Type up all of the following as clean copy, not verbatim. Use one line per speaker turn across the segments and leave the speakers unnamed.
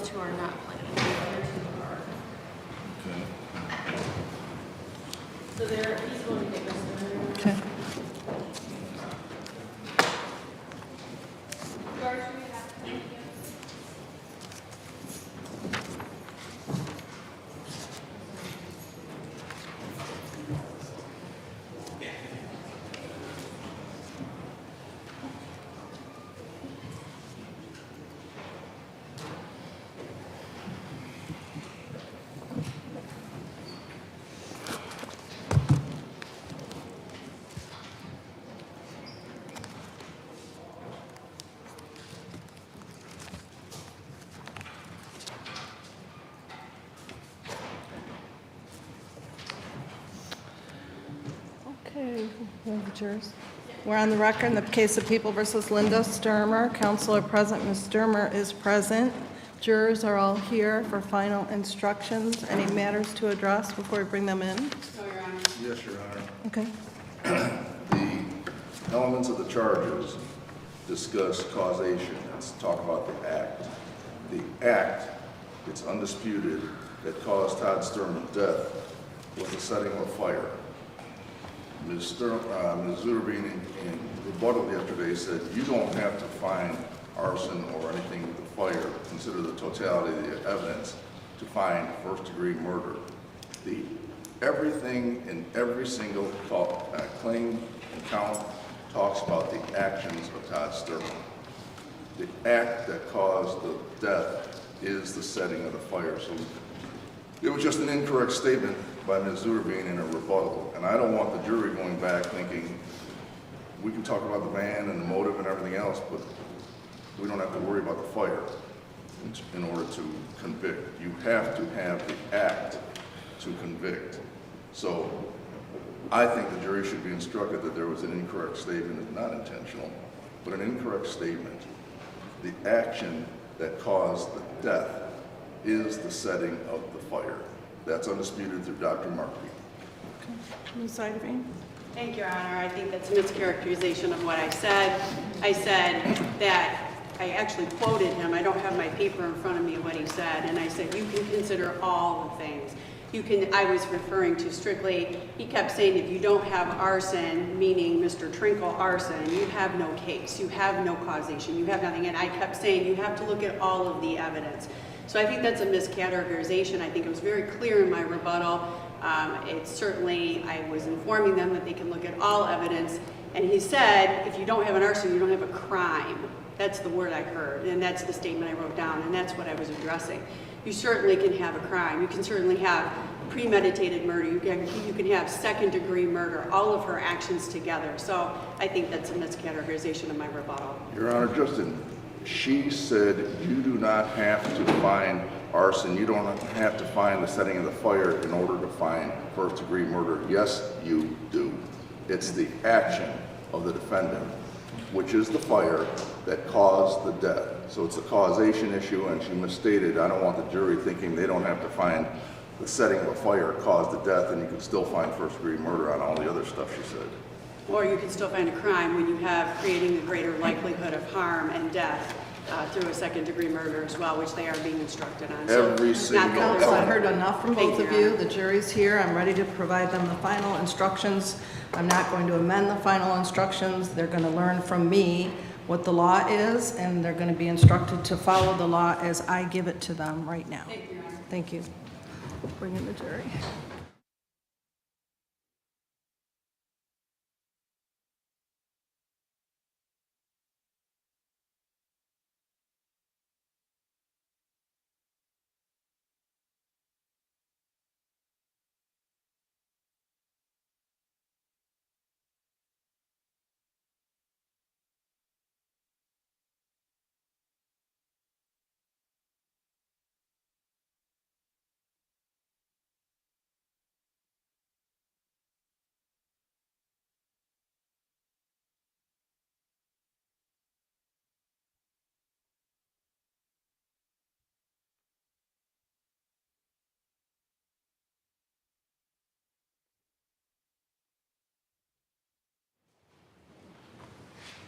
those two are not planning. The other two are.
Okay.
So he's going to get this.
Okay. Okay, we have the jurors. We're on the record in the case of People versus Linda Stermer. Counsel are present. Ms. Stermer is present. Jurors are all here for final instructions. Any matters to address before we bring them in?
No, Your Honor.
Yes, Your Honor.
Okay.
The elements of the charges discuss causation. Let's talk about the act. The act, it's undisputed, that caused Todd Stermer's death was the setting of a fire. Ms. Zutterbein in rebuttal yesterday said, you don't have to find arson or anything with the fire, consider the totality of the evidence to find first-degree murder. Everything in every single claim and count talks about the actions of Todd Stermer. The act that caused the death is the setting of the fire. So it was just an incorrect statement by Ms. Zutterbein in a rebuttal. And I don't want the jury going back thinking, we can talk about the man and the motive and everything else, but we don't have to worry about the fire in order to convict. You have to have the act to convict. So I think the jury should be instructed that there was an incorrect statement, not intentional, but an incorrect statement. The action that caused the death is the setting of the fire. That's undisputed through Dr. Markey.
Okay. Ms. Zutterbein?
Thank you, Your Honor. I think that's a mischaracterization of what I said. I said that I actually quoted him. I don't have my paper in front of me what he said, and I said you can consider all the things. I was referring to strictly, he kept saying if you don't have arson, meaning Mr. Trinkle arson, you have no case, you have no causation, you have nothing. And I kept saying you have to look at all of the evidence. So I think that's a miscategorization. I think it was very clear in my rebuttal. It's certainly, I was informing them that they can look at all evidence. And he said, if you don't have an arson, you don't have a crime. That's the word I heard, and that's the statement I wrote down, and that's what I was addressing. You certainly can have a crime. You can certainly have premeditated murder. You can have second-degree murder, all of her actions together. So I think that's a miscategorization of my rebuttal.
Your Honor, Justin, she said you do not have to find arson. You don't have to find the setting of the fire in order to find first-degree murder. Yes, you do. It's the action of the defendant, which is the fire, that caused the death. So it's a causation issue, and she misstated. I don't want the jury thinking they don't have to find the setting of a fire caused the death, and you can still find first-degree murder on all the other stuff she said.
Or you can still find a crime when you have creating the greater likelihood of harm and death through a second-degree murder as well, which they are being instructed on.
Every single
Counsel, I've heard enough from
Thank
both
you,
of
Your
you.
Honor.
The jury's here. I'm ready to provide them the final instructions. I'm not going to amend the final instructions. They're going to learn from me what the law is, and they're going to be instructed to follow the law as I give it to them right now.
Thank you, Your Honor.
Thank you. Bring in the jury.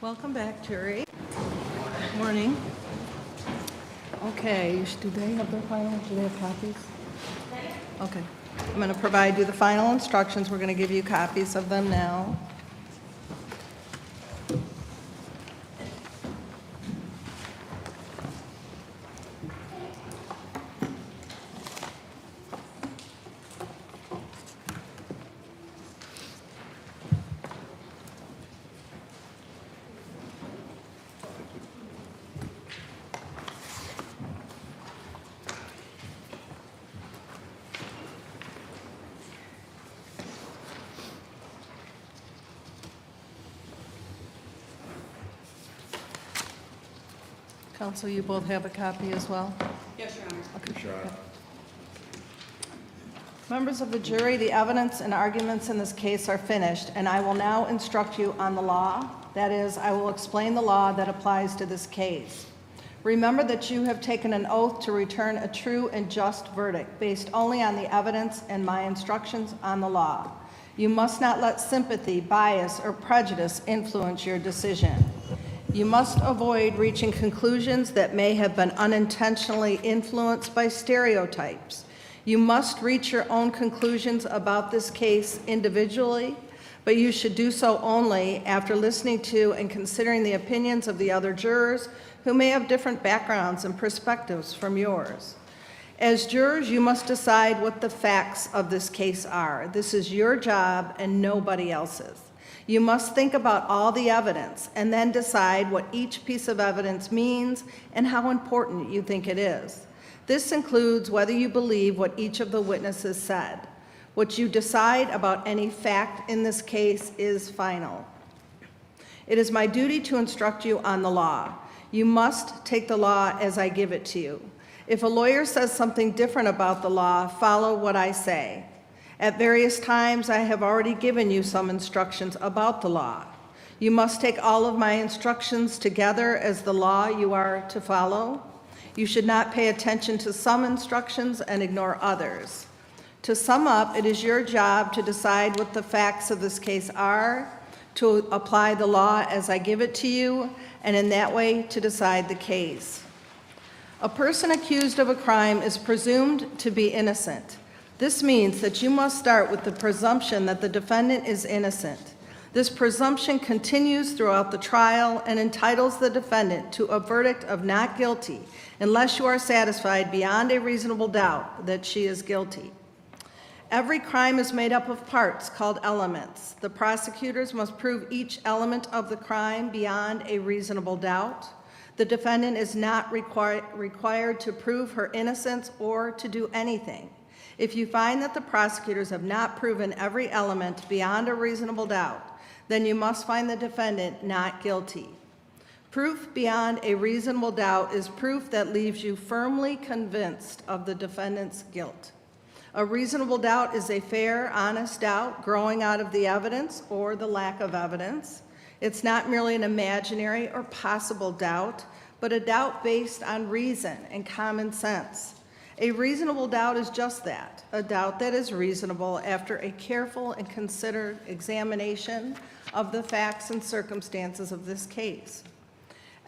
Welcome back, jury. Morning. Okay, do they have their final, do they have copies? Okay. I'm going to provide you the final instructions. We're going to give you copies of them now. Counsel, you both have a copy as well?
Yes, Your Honor.
Your Honor.
Members of the jury, the evidence and arguments in this case are finished, and I will now instruct you on the law. That is, I will explain the law that applies to this case. Remember that you have taken an oath to return a true and just verdict based only on the evidence and my instructions on the law. You must not let sympathy, bias, or prejudice influence your decision. You must avoid reaching conclusions that may have been unintentionally influenced by stereotypes. You must reach your own conclusions about this case individually, but you should do so only after listening to and considering the opinions of the other jurors who may have different backgrounds and perspectives from yours. As jurors, you must decide what the facts of this case are. This is your job and nobody else's. You must think about all the evidence and then decide what each piece of evidence means and how important you think it is. This includes whether you believe what each of the witnesses said. What you decide about any fact in this case is final. It is my duty to instruct you on the law. You must take the law as I give it to you. If a lawyer says something different about the law, follow what I say. At various times, I have already given you some instructions about the law. You must take all of my instructions together as the law you are to follow. You should not pay attention to some instructions and ignore others. To sum up, it is your job to decide what the facts of this case are, to apply the law as I give it to you, and in that way to decide the case. A person accused of a crime is presumed to be innocent. This means that you must start with the presumption that the defendant is innocent. This presumption continues throughout the trial and entitles the defendant to a verdict of not guilty unless you are satisfied beyond a reasonable doubt that she is guilty. Every crime is made up of parts called elements. The prosecutors must prove each element of the crime beyond a reasonable doubt. The defendant is not required to prove her innocence or to do anything. If you find that the prosecutors have not proven every element beyond a reasonable doubt, then you must find the defendant not guilty. Proof beyond a reasonable doubt is proof that leaves you firmly convinced of the defendant's guilt. A reasonable doubt is a fair, honest doubt growing out of the evidence or the lack of evidence. It's not merely an imaginary or possible doubt, but a doubt based on reason and common sense. A reasonable doubt is just that, a doubt that is reasonable after a careful and considered examination of the facts and circumstances of this case.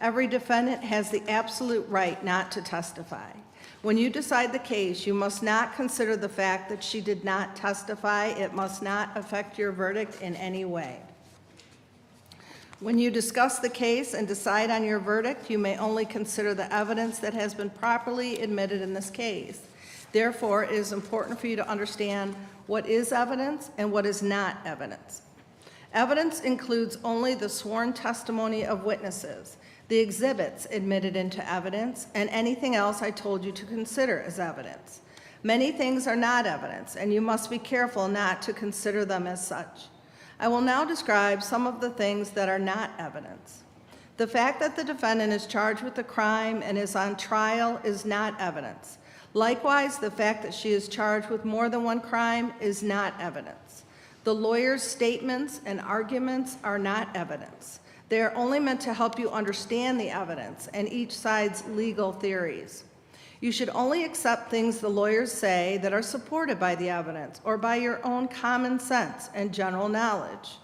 Every defendant has the absolute right not to testify. When you decide the case, you must not consider the fact that she did not testify. It must not affect your verdict in any way. When you discuss the case and decide on your verdict, you may only consider the evidence that has been properly admitted in this case. Therefore, it is important for you to understand what is evidence and what is not evidence. Evidence includes only the sworn testimony of witnesses, the exhibits admitted into evidence, and anything else I told you to consider as evidence. Many things are not evidence, and you must be careful not to consider them as such. I will now describe some of the things that are not evidence. The fact that the defendant is charged with a crime and is on trial is not evidence. Likewise, the fact that she is charged with more than one crime is not evidence. The lawyer's statements and arguments are not evidence. They are only meant to help you understand the evidence and each side's legal theories. You should only accept things the lawyers say that are supported by the evidence or by your own common sense and general knowledge.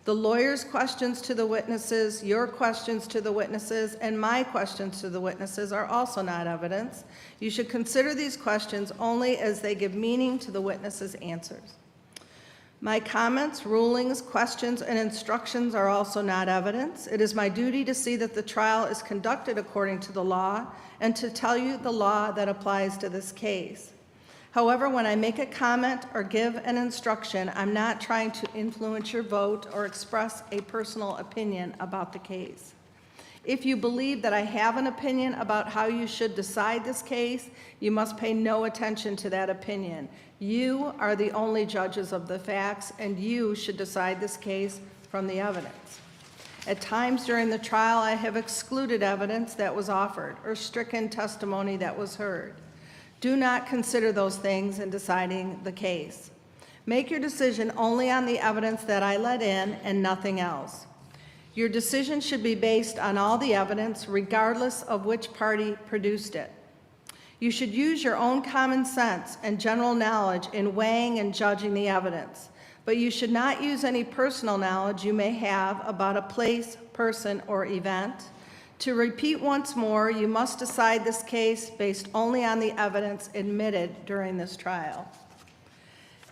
The lawyer's questions to the witnesses, your questions to the witnesses, and my questions to the witnesses are also not evidence. You should consider these questions only as they give meaning to the witnesses' answers. My comments, rulings, questions, and instructions are also not evidence. It is my duty to see that the trial is conducted according to the law and to tell you the law that applies to this case. However, when I make a comment or give an instruction, I'm not trying to influence your vote or express a personal opinion about the case. If you believe that I have an opinion about how you should decide this case, you must pay no attention to that opinion. You are the only judges of the facts, and you should decide this case from the evidence. At times during the trial, I have excluded evidence that was offered or stricken testimony that was heard. Do not consider those things in deciding the case. Make your decision only on the evidence that I let in and nothing else. Your decision should be based on all the evidence, regardless of which party produced it. You should use your own common sense and general knowledge in weighing and judging the evidence, but you should not use any personal knowledge you may have about a place, person, or event. To repeat once more, you must decide this case based only on the evidence admitted during this trial.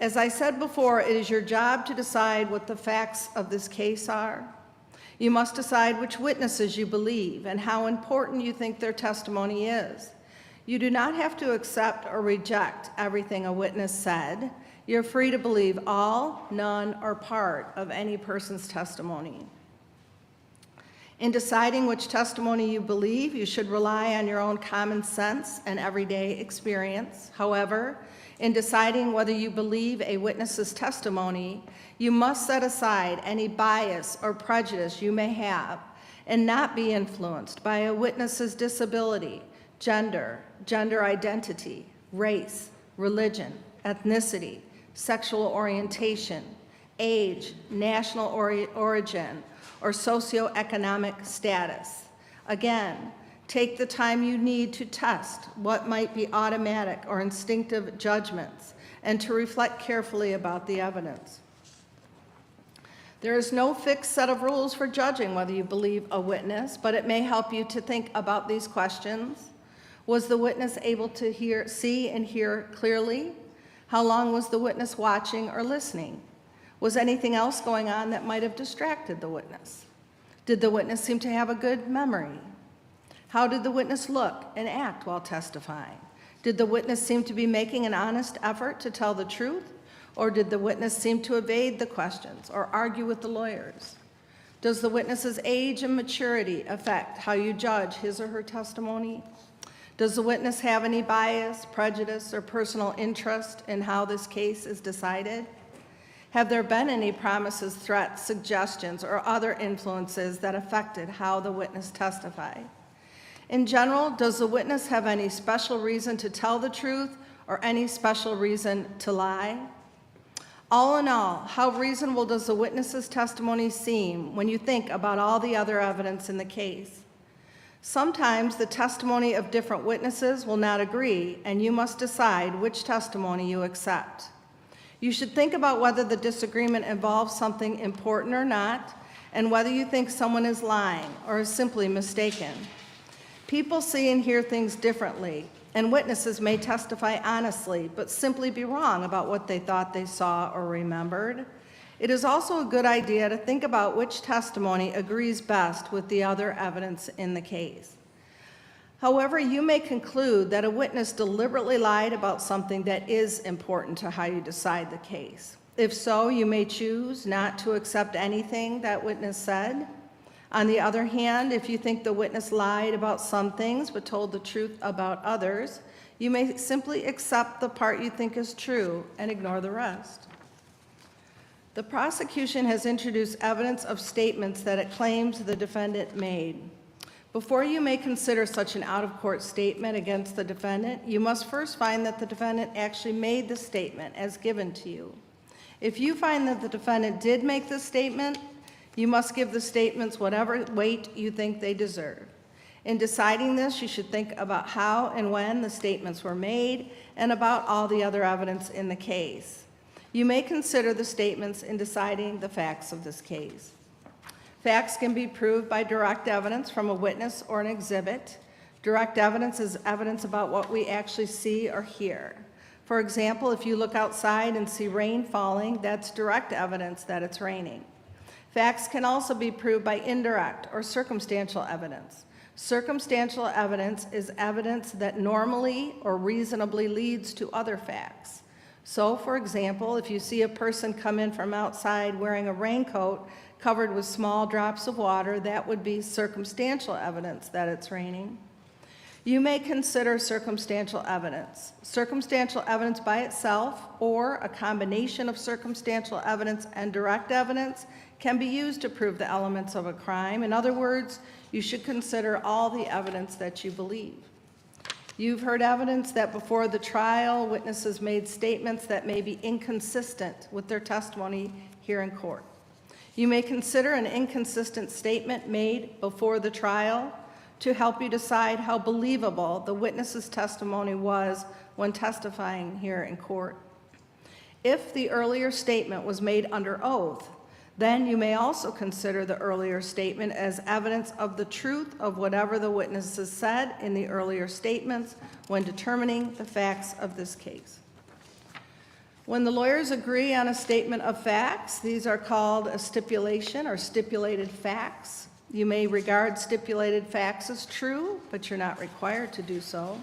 As I said before, it is your job to decide what the facts of this case are. You must decide which witnesses you believe and how important you think their testimony is. You do not have to accept or reject everything a witness said. You're free to believe all, none, or part of any person's testimony. In deciding which testimony you believe, you should rely on your own common sense and everyday experience. However, in deciding whether you believe a witness's testimony, you must set aside any bias or prejudice you may have and not be influenced by a witness's disability, gender, gender identity, race, religion, ethnicity, sexual orientation, age, national origin, or socioeconomic status. Again, take the time you need to test what might be automatic or instinctive judgments and to reflect carefully about the evidence. There is no fixed set of rules for judging whether you believe a witness, but it may help you to think about these questions. Was the witness able to see and hear clearly? How long was the witness watching or listening? Was anything else going on that might have distracted the witness? Did the witness seem to have a good memory? How did the witness look and act while testifying? Did the witness seem to be making an honest effort to tell the truth? Or did the witness seem to evade the questions or argue with the lawyers? Does the witness's age and maturity affect how you judge his or her testimony? Does the witness have any bias, prejudice, or personal interest in how this case is decided? Have there been any promises, threats, suggestions, or other influences that affected how the witness testified? In general, does the witness have any special reason to tell the truth or any special reason to lie? All in all, how reasonable does the witness's testimony seem when you think about all the other evidence in the case? Sometimes the testimony of different witnesses will not agree, and you must decide which testimony you accept. You should think about whether the disagreement involves something important or not, and whether you think someone is lying or is simply mistaken. People see and hear things differently, and witnesses may testify honestly, but simply be wrong about what they thought they saw or remembered. It is also a good idea to think about which testimony agrees best with the other evidence in the case. However, you may conclude that a witness deliberately lied about something that is important to how you decide the case. If so, you may choose not to accept anything that witness said. On the other hand, if you think the witness lied about some things but told the truth about others, you may simply accept the part you think is true and ignore the rest. The prosecution has introduced evidence of statements that it claims the defendant made. Before you may consider such an out-of-court statement against the defendant, you must first find that the defendant actually made the statement as given to you. If you find that the defendant did make the statement, you must give the statements whatever weight you think they deserve. In deciding this, you should think about how and when the statements were made and about all the other evidence in the case. You may consider the statements in deciding the facts of this case. Facts can be proved by direct evidence from a witness or an exhibit. Direct evidence is evidence about what we actually see or hear. For example, if you look outside and see rain falling, that's direct evidence that it's raining. Facts can also be proved by indirect or circumstantial evidence. Circumstantial evidence is evidence that normally or reasonably leads to other facts. So, for example, if you see a person come in from outside wearing a raincoat covered with small drops of water, that would be circumstantial evidence that it's raining. You may consider circumstantial evidence. Circumstantial evidence by itself or a combination of circumstantial evidence and direct evidence can be used to prove the elements of a crime. In other words, you should consider all the evidence that you believe. You've heard evidence that before the trial, witnesses made statements that may be inconsistent with their testimony here in court. You may consider an inconsistent statement made before the trial to help you decide how believable the witness's testimony was when testifying here in court. If the earlier statement was made under oath, then you may also consider the earlier statement as evidence of the truth of whatever the witnesses said in the earlier statements when determining the facts of this case. When the lawyers agree on a statement of facts, these are called a stipulation or stipulated facts. You may regard stipulated facts as true, but you're not required to do so.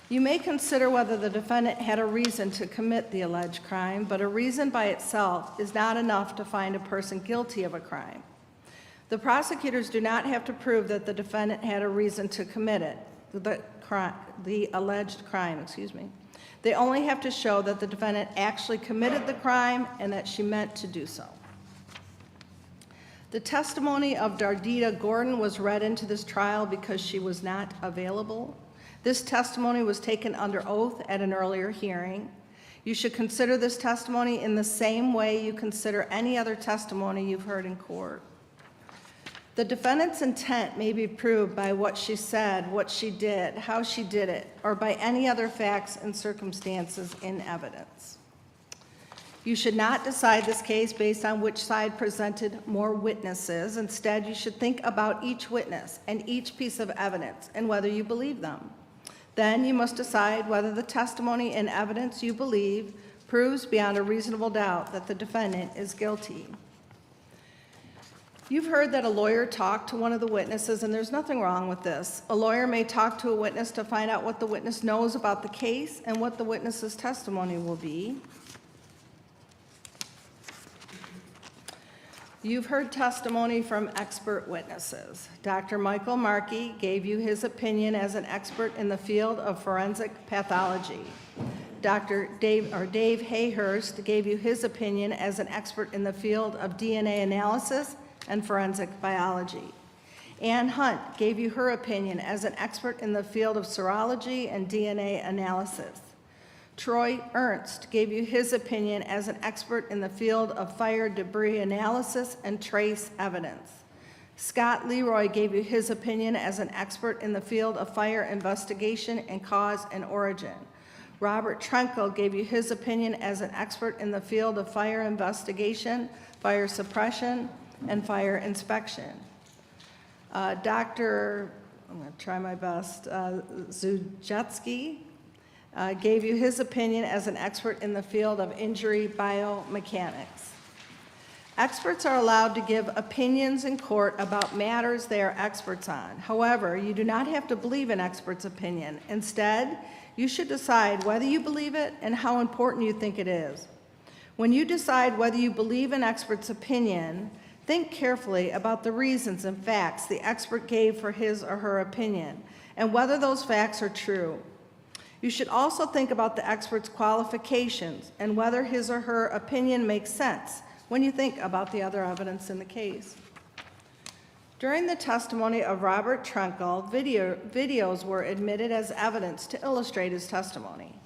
You may consider whether the defendant had a reason to commit the alleged crime, but a reason by itself is not enough to find a person guilty of a crime. The prosecutors do not have to prove that the defendant had a reason to commit it, the alleged crime. They only have to show that the defendant actually committed the crime and that she meant to do so. The testimony of Dardita Gordon was read into this trial because she was not available. This testimony was taken under oath at an earlier hearing. You should consider this testimony in the same way you consider any other testimony you've heard in court. The defendant's intent may be proved by what she said, what she did, how she did it, or by any other facts and circumstances in evidence. You should not decide this case based on which side presented more witnesses. Instead, you should think about each witness and each piece of evidence and whether you believe them. Then you must decide whether the testimony and evidence you believe proves beyond a reasonable doubt that the defendant is guilty. You've heard that a lawyer talked to one of the witnesses, and there's nothing wrong with this. A lawyer may talk to a witness to find out what the witness knows about the case and what the witness's testimony will be. You've heard testimony from expert witnesses. Dr. Michael Markey gave you his opinion as an expert in the field of forensic pathology. Dr. Dave Hayhurst gave you his opinion as an expert in the field of DNA analysis and forensic biology. Ann Hunt gave you her opinion as an expert in the field of serology and DNA analysis. Troy Ernst gave you his opinion as an expert in the field of fire debris analysis and trace evidence. Scott Leroy gave you his opinion as an expert in the field of fire investigation and cause and origin. Robert Trenkel gave you his opinion as an expert in the field of fire investigation, fire suppression, and fire inspection. I'm going to try my best, Zujetsky gave you his opinion as an expert in the field of injury biomechanics. Experts are allowed to give opinions in court about matters they are experts on. However, you do not have to believe an expert's opinion. Instead, you should decide whether you believe it and how important you think it is. When you decide whether you believe an expert's opinion, think carefully about the reasons and facts the expert gave for his or her opinion and whether those facts are true. You should also think about the expert's qualifications and whether his or her opinion makes sense when you think about the other evidence in the case. During the testimony of Robert Trenkel, videos were admitted as evidence to illustrate his testimony.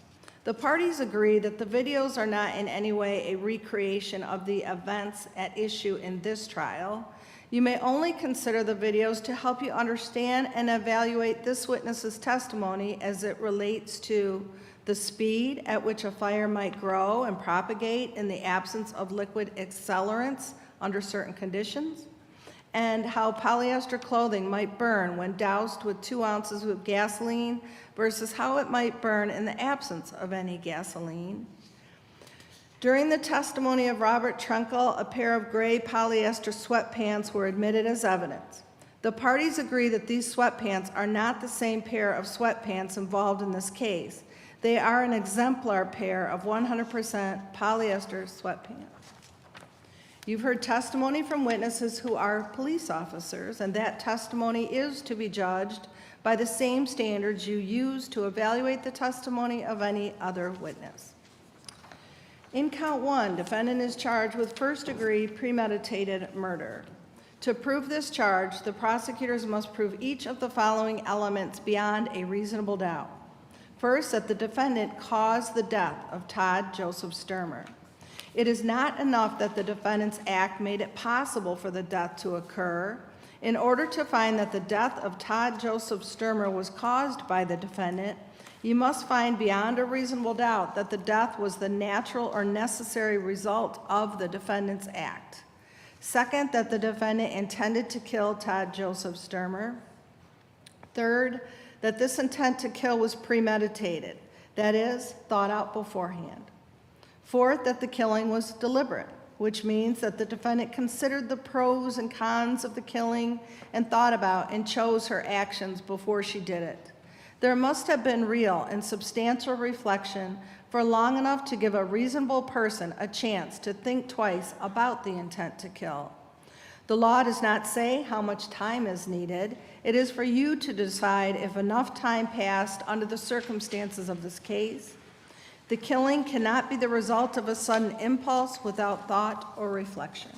The parties agree that the videos are not in any way a recreation of the events at issue in this trial. You may only consider the videos to help you understand and evaluate this witness's testimony as it relates to the speed at which a fire might grow and propagate in the absence of liquid accelerants under certain conditions, and how polyester clothing might burn when doused with 2 ounces of gasoline versus how it might burn in the absence of any gasoline. During the testimony of Robert Trenkel, a pair of gray polyester sweatpants were admitted as evidence. The parties agree that these sweatpants are not the same pair of sweatpants involved in this case. They are an exemplar pair of 100% polyester sweatpants. You've heard testimony from witnesses who are police officers, and that testimony is to be judged by the same standards you use to evaluate the testimony of any other witness. In count 1, defendant is charged with first-degree premeditated murder. To prove this charge, the prosecutors must prove each of the following elements beyond a reasonable doubt. First, that the defendant caused the death of Todd Joseph Stermer. It is not enough that the defendant's act made it possible for the death to occur. In order to find that the death of Todd Joseph Stermer was caused by the defendant, you must find beyond a reasonable doubt that the death was the natural or necessary result of the defendant's act. Second, that the defendant intended to kill Todd Joseph Stermer. Third, that this intent to kill was premeditated, that is, thought out beforehand. Fourth, that the killing was deliberate, which means that the defendant considered the pros and cons of the killing and thought about and chose her actions before she did it. There must have been real and substantial reflection for long enough to give a reasonable person a chance to think twice about the intent to kill. The law does not say how much time is needed. It is for you to decide if enough time passed under the circumstances of this case. The killing cannot be the result of a sudden impulse without thought or reflection.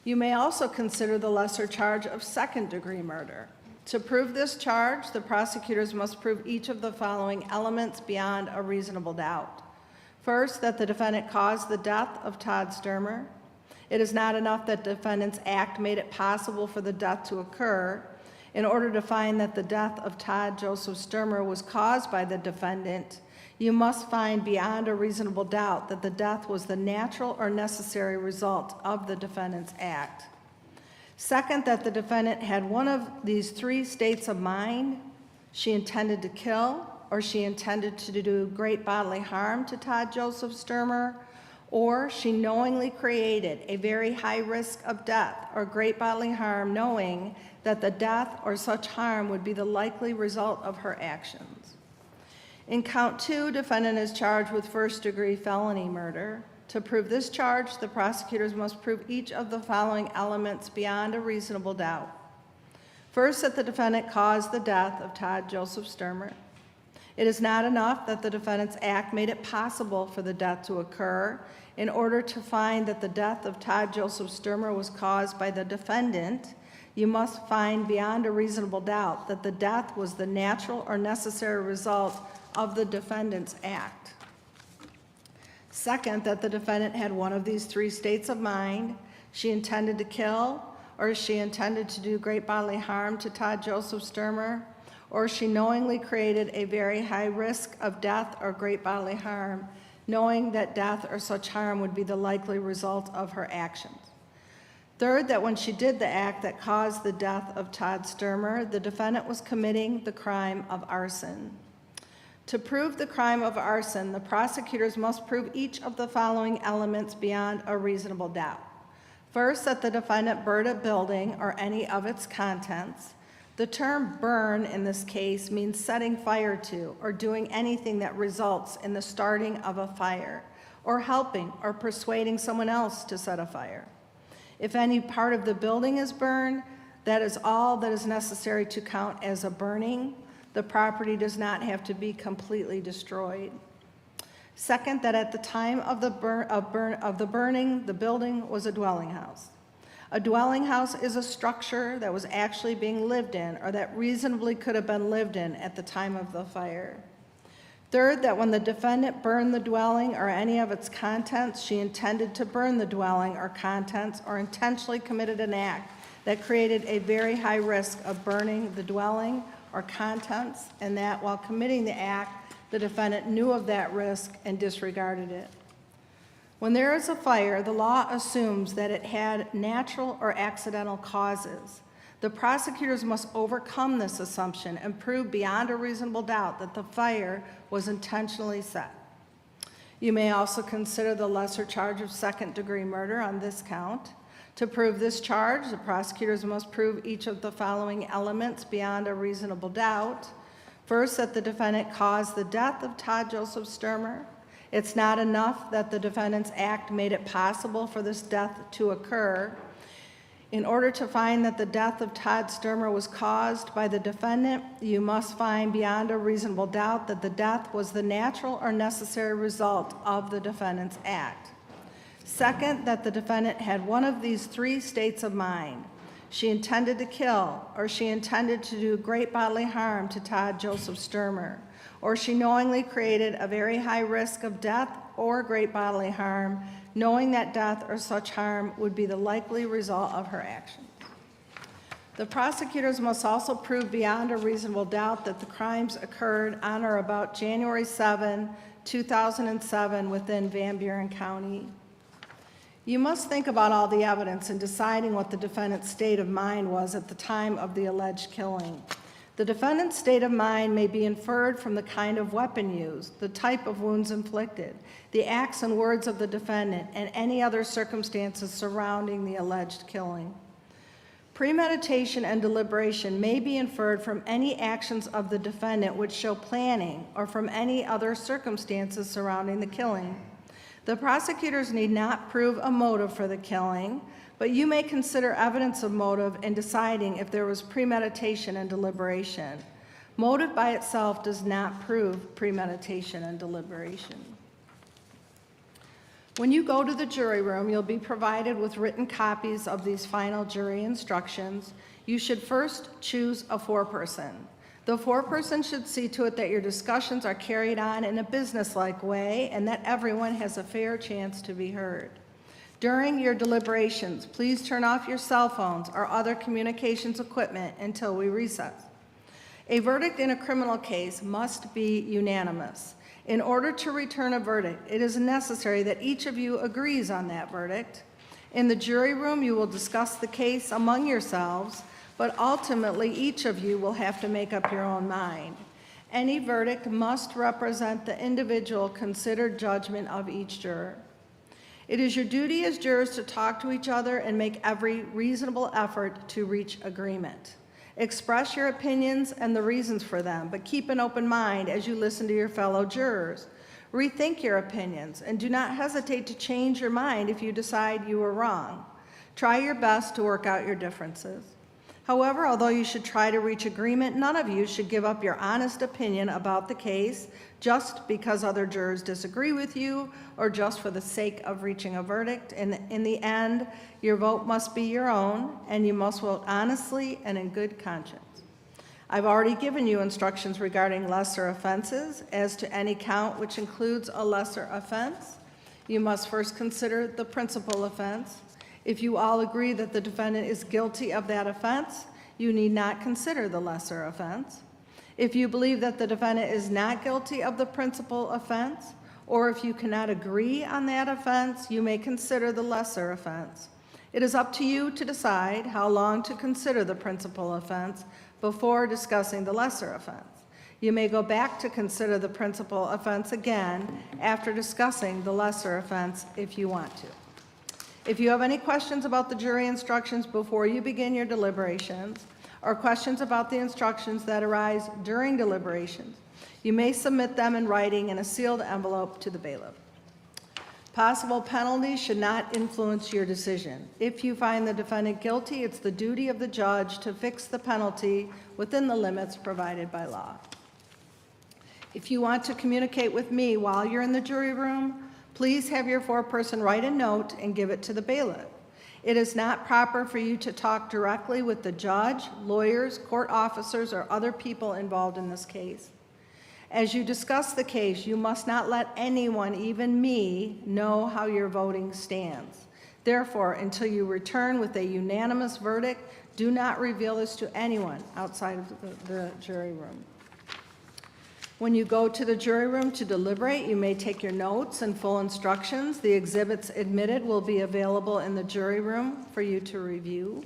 You may also consider the lesser charge of second-degree murder. To prove this charge, the prosecutors must prove each of the following elements beyond a reasonable doubt. First, that the defendant caused the death of Todd Stermer. It is not enough that the defendant's act made it possible for the death to occur. In order to find that the death of Todd Joseph Stermer was caused by the defendant, you must find beyond a reasonable doubt that the death was the natural or necessary result of the defendant's act. Second, that the defendant had one of these 3 states of mind: she intended to kill, or she intended to do great bodily harm to Todd Joseph Stermer, or she knowingly created a very high risk of death or great bodily harm, knowing that the death or such harm would be the likely result of her actions. In count 2, defendant is charged with first-degree felony murder. To prove this charge, the prosecutors must prove each of the following elements beyond a reasonable doubt. First, that the defendant caused the death of Todd Joseph Stermer. It is not enough that the defendant's act made it possible for the death to occur. In order to find that the death of Todd Joseph Stermer was caused by the defendant, you must find beyond a reasonable doubt that the death was the natural or necessary result of the defendant's act. Second, that the defendant had one of these 3 states of mind: she intended to kill, or she intended to do great bodily harm to Todd Joseph Stermer, or she knowingly created a very high risk of death or great bodily harm, knowing that death or such harm would be the likely result of her actions. Third, that when she did the act that caused the death of Todd Stermer, the defendant was committing the crime of arson. To prove the crime of arson, the prosecutors must prove each of the following elements beyond a reasonable doubt. First, that the defendant burned a building or any of its contents. The term burn in this case means setting fire to or doing anything that results in the starting of a fire, or helping or persuading someone else to set a fire. If any part of the building is burned, that is all that is necessary to count as a burning. The property does not have to be completely destroyed. Second, that at the time of the burning, the building was a dwelling house. A dwelling house is a structure that was actually being lived in, or that reasonably could have been lived in at the time of the fire. Third, that when the defendant burned the dwelling or any of its contents, she intended to burn the dwelling or contents, or intentionally committed an act that created a very high risk of burning the dwelling or contents, and that while committing the act, The defendant knew of that risk and disregarded it. When there is a fire, the law assumes that it had natural or accidental causes. The prosecutors must overcome this assumption and prove beyond a reasonable doubt that the fire was intentionally set. You may also consider the lesser charge of second-degree murder on this count. To prove this charge, the prosecutors must prove each of the following elements beyond a reasonable doubt. First, that the defendant caused the death of Todd Joseph Stermer. It's not enough that the defendant's act made it possible for this death to occur. In order to find that the death of Todd Stermer was caused by the defendant, you must find beyond a reasonable doubt that the death was the natural or necessary result of the defendant's act. Second, that the defendant had one of these three states of mind. She intended to kill, or she intended to do great bodily harm to Todd Joseph Stermer, or she knowingly created a very high risk of death or great bodily harm, knowing that death or such harm would be the likely result of her actions. The prosecutors must also prove beyond a reasonable doubt that the crimes occurred on or about January 7, 2007 within Van Buren County. You must think about all the evidence in deciding what the defendant's state of mind was at the time of the alleged killing. The defendant's state of mind may be inferred from the kind of weapon used, the type of wounds inflicted, the acts and words of the defendant, and any other circumstances surrounding the alleged killing. Premeditation and deliberation may be inferred from any actions of the defendant which show planning, or from any other circumstances surrounding the killing. The prosecutors need not prove a motive for the killing, but you may consider evidence of motive in deciding if there was premeditation and deliberation. Motive by itself does not prove premeditation and deliberation. When you go to the jury room, you'll be provided with written copies of these final jury instructions. You should first choose a foreperson. The foreperson should see to it that your discussions are carried on in a businesslike way and that everyone has a fair chance to be heard. During your deliberations, please turn off your cell phones or other communications equipment until we recess. A verdict in a criminal case must be unanimous. In order to return a verdict, it is necessary that each of you agrees on that verdict. In the jury room, you will discuss the case among yourselves, but ultimately each of you will have to make up your own mind. Any verdict must represent the individual considered judgment of each juror. It is your duty as jurors to talk to each other and make every reasonable effort to reach agreement. Express your opinions and the reasons for them, but keep an open mind as you listen to your fellow jurors. Rethink your opinions and do not hesitate to change your mind if you decide you were wrong. Try your best to work out your differences. However, although you should try to reach agreement, none of you should give up your honest opinion about the case just because other jurors disagree with you or just for the sake of reaching a verdict. In the end, your vote must be your own, and you must vote honestly and in good conscience. I've already given you instructions regarding lesser offenses. As to any count which includes a lesser offense, you must first consider the principal offense. If you all agree that the defendant is guilty of that offense, you need not consider the lesser offense. If you believe that the defendant is not guilty of the principal offense, or if you cannot agree on that offense, you may consider the lesser offense. It is up to you to decide how long to consider the principal offense before discussing the lesser offense. You may go back to consider the principal offense again after discussing the lesser offense if you want to. If you have any questions about the jury instructions before you begin your deliberations, or questions about the instructions that arise during deliberations, you may submit them in writing in a sealed envelope to the bailiff. Possible penalties should not influence your decision. If you find the defendant guilty, it's the duty of the judge to fix the penalty within the limits provided by law. If you want to communicate with me while you're in the jury room, please have your foreperson write a note and give it to the bailiff. It is not proper for you to talk directly with the judge, lawyers, court officers, or other people involved in this case. As you discuss the case, you must not let anyone, even me, know how your voting stands. Therefore, until you return with a unanimous verdict, do not reveal this to anyone outside of the jury room. When you go to the jury room to deliberate, you may take your notes and full instructions. The exhibits admitted will be available in the jury room for you to review.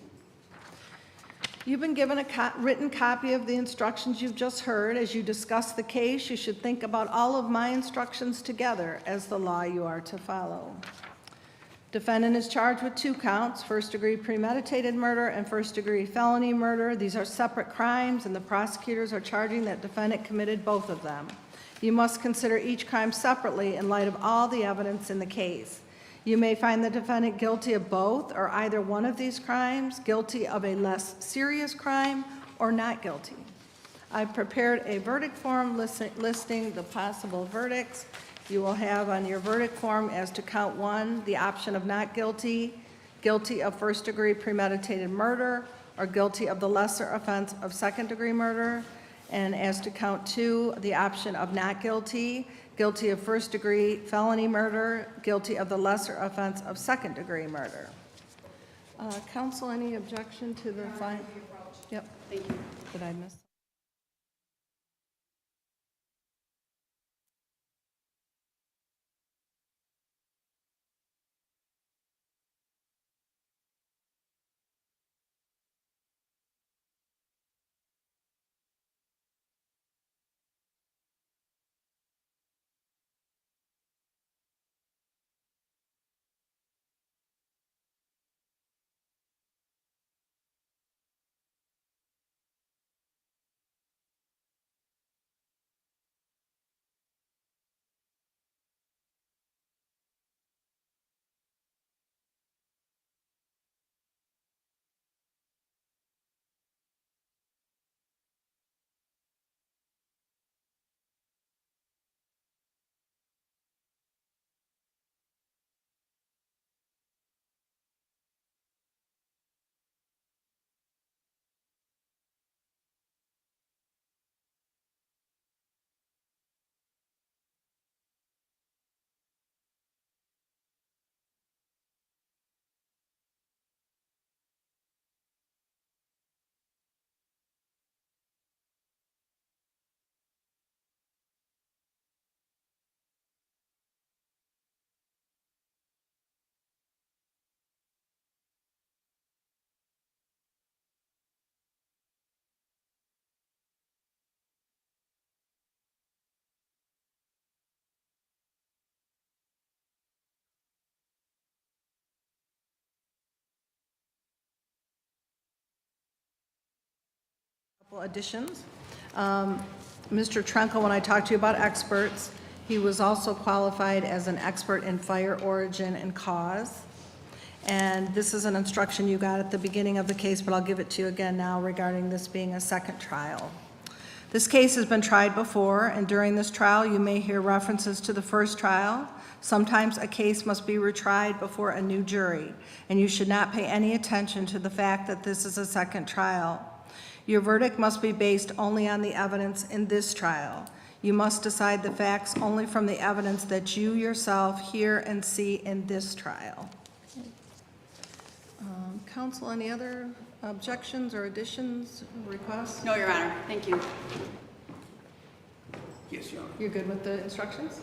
You've been given a written copy of the instructions you've just heard. As you discuss the case, you should think about all of my instructions together as the law you are to follow. Defendant is charged with 2 counts, first-degree premeditated murder and first-degree felony murder. These are separate crimes, and the prosecutors are charging that defendant committed both of them. You must consider each crime separately in light of all the evidence in the case. You may find the defendant guilty of both or either one of these crimes, guilty of a less serious crime, or not guilty. I've prepared a verdict form listing the possible verdicts. You will have on your verdict form as to count 1, the option of not guilty, guilty of first-degree premeditated murder, or guilty of the lesser offense of second-degree murder. And as to count 2, the option of not guilty, guilty of first-degree felony murder, guilty of the lesser offense of second-degree murder. Counsel, any objection to the fine? Yep.
Thank you.
Did I miss? Couple additions. Mr. Trenko, when I talked to you about experts, he was also qualified as an expert in fire origin and cause. And this is an instruction you got at the beginning of the case, but I'll give it to you again now regarding this being a second trial. This case has been tried before, and during this trial, you may hear references to the first trial. Sometimes a case must be retried before a new jury, and you should not pay any attention to the fact that this is a second trial. Your verdict must be based only on the evidence in this trial. You must decide the facts only from the evidence that you yourself hear and see in this trial. Counsel, any other objections or additions, requests?
No, Your Honor. Thank you.
Yes, Your Honor.
You're good with the instructions?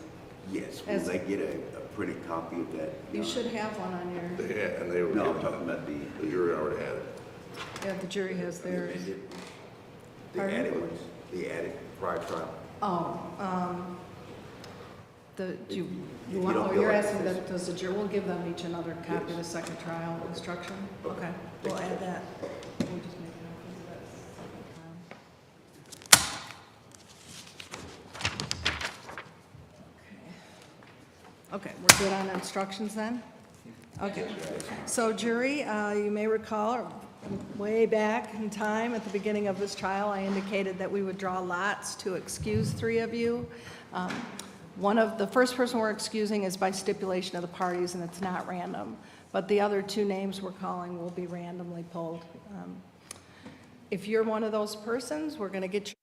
Yes, will
As-
they get a printed copy of that?
You should have one on your,
They were
No, I'm
given,
talking about
the jury already had it.
yeah, the jury has theirs.
the
Pardon?
added ones, the added prior trial.
Oh, do you
you
want,
don't
oh,
feel
you're
like
asking
this-
that, does the jury, we'll give them each another copy of the
Yes.
second trial instruction? Okay, we'll add that. We'll just make it up as that second trial. Okay, we're good on instructions then? Okay. So jury, you may recall, way back in time, at the beginning of this trial, I indicated that we would draw lots to excuse 3 of you. The first person we're excusing is by stipulation of the parties, and it's not random. But the other 2 names we're calling will be randomly pulled. If you're one of those persons, we're going to get you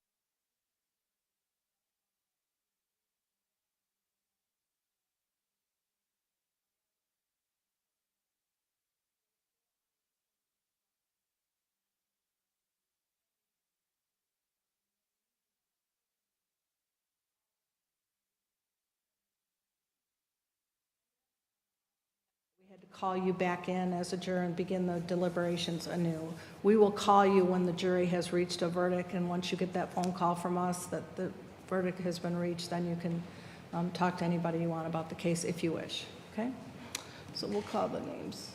call you back in as a juror and begin the deliberations anew. We will call you when the jury has reached a verdict, and once you get that phone call from us that the verdict has been reached, then you can talk to anybody you want about the case if you wish, okay? So we'll call the names.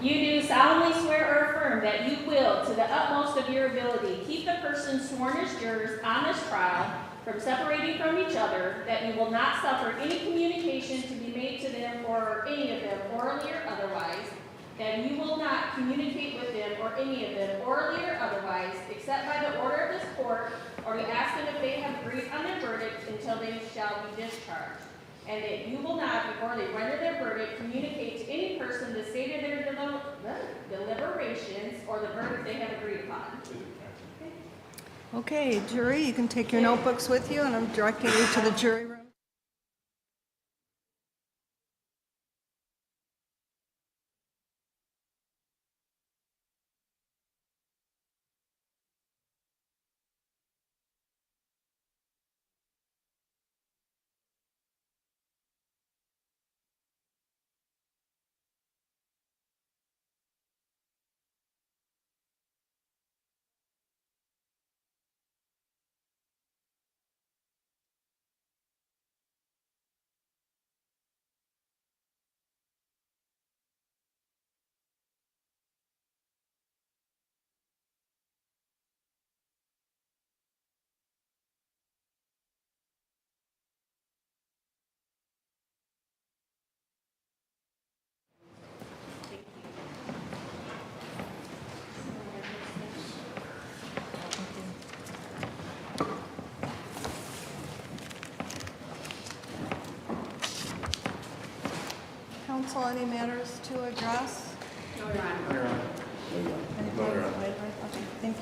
You do solemnly swear or affirm that you will, to the utmost of your ability, keep the persons sworn as jurors on this trial from separating from each other, that you will not suffer any communication to be made to them or any of them, orally or otherwise, that you will not communicate with them or any of them, orally or otherwise, except by the order of this court, or to ask them if they have agreed on their verdict until they shall be discharged. And that you will not, before they render their verdict, communicate to any person the state of their deliberations or the verdict they have agreed upon.
Okay, jury, you can take your notebooks with you, and I'm directing you to the jury room. Council, any matters to address?
No, Your Honor.
Anything? Okay, thank